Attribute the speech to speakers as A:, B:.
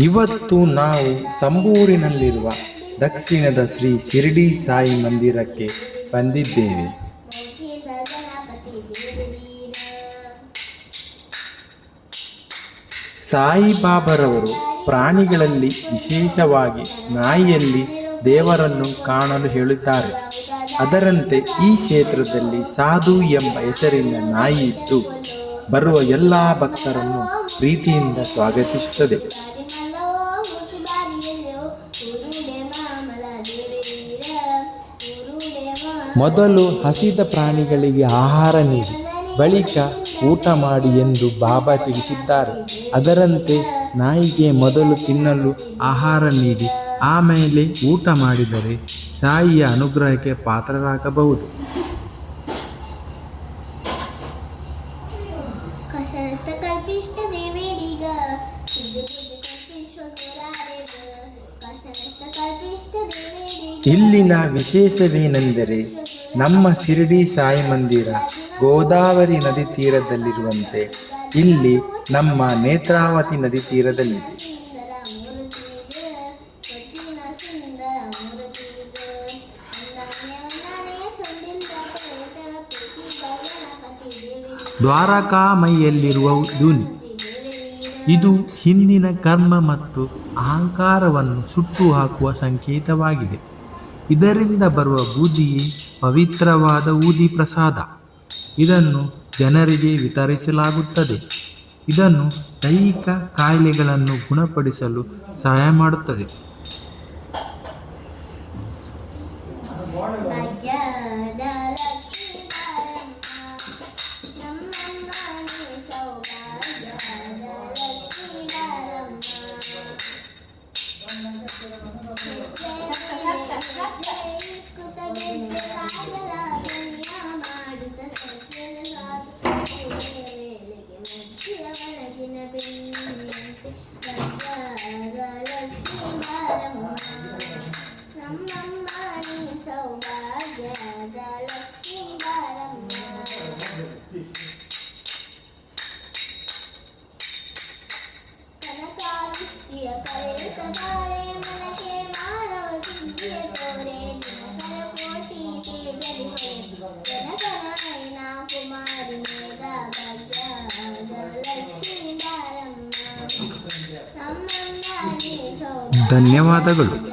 A: ಇವತ್ತು ನಾವು ಸಂಬೂರಿನಲ್ಲಿರುವ ದಕ್ಷಿಣದ ಶ್ರೀ ಶಿರಡಿ ಸಾಯಿ ಮಂದಿರಕ್ಕೆ ಬಂದಿದ್ದೇವೆ. ಸಾಯಿಬಾಬರವರು ಪ್ರಾಣಿಗಳಲ್ಲಿ ವಿಶೇಷವಾಗಿ ನಾಯಿಯಲ್ಲಿ ದೇವರನ್ನು ಕಾಣಲು ಹೇಳುತ್ತಾರೆ. ಅದರಂತೆ ಈ ಕ್ಷೇತ್ರದಲ್ಲಿ ಸಾಧು ಎಂಬ ಹೆಸರಿನ ನಾಯಿ ಇದ್ದು ಬರುವ ಎಲ್ಲ ಭಕ್ತರನ್ನು ಪ್ರೀತಿಯಿಂದ ಸ್ವಾಗತಿಸುತ್ತದೆ. ಮೊದಲು ಹಸಿದ ಪ್ರಾಣಿಗಳಿಗೆ ಆಹಾರ ನೀಡಿ ಬಳಿಕ ಊಟ ಮಾಡಿ ಎಂದು ಬಾಬಾ ತಿಳಿಸಿದ್ದಾರೆ. ಅದರಂತೆ ನಾಯಿಗೆ ಮೊದಲು ತಿನ್ನಲು ಆಹಾರ ನೀಡಿ ಆಮೇಲೆ ಊಟ ಮಾಡಿದರೆ ಸಾಯಿಯ ಅನುಗ್ರಹಕ್ಕೆ ಪಾತ್ರರಾಗಬಹುದು. ಇಲ್ಲಿನ ವಿಶೇಷವೇನೆಂದರೆ ನಮ್ಮ ಶಿರಡಿ ಸಾಯಿ ಮಂದಿರ ಗೋದಾವರಿ ನದಿ ತೀರದಲ್ಲಿರುವಂತೆ ಇಲ್ಲಿ ನಮ್ಮ ನೇತ್ರಾವತಿ ನದಿ ತೀರದಲ್ಲಿದೆ. ದ್ವಾರಕಾಮೈಯಲ್ಲಿರುವ ಧೂನಿ ಇದು ಹಿಂದಿನ ಕರ್ಮ ಮತ್ತು ಅಹಂಕಾರವನ್ನು ಸುಟ್ಟು ಹಾಕುವ ಸಂಕೇತವಾಗಿದೆ. ಇದರಿಂದ ಬರುವ ಬೂದಿಯೇ ಪವಿತ್ರವಾದ ಊದಿ ಪ್ರಸಾದ. ಇದನ್ನು ಜನರಿಗೆ ವಿತರಿಸಲಾಗುತ್ತದೆ. ಇದನ್ನು ದೈಹಿಕ ಕಾಯಿಲೆಗಳನ್ನು ಗುಣಪಡಿಸಲು ಸಹಾಯ ಮಾಡುತ್ತದೆ. ಧನ್ಯವಾದಗಳು.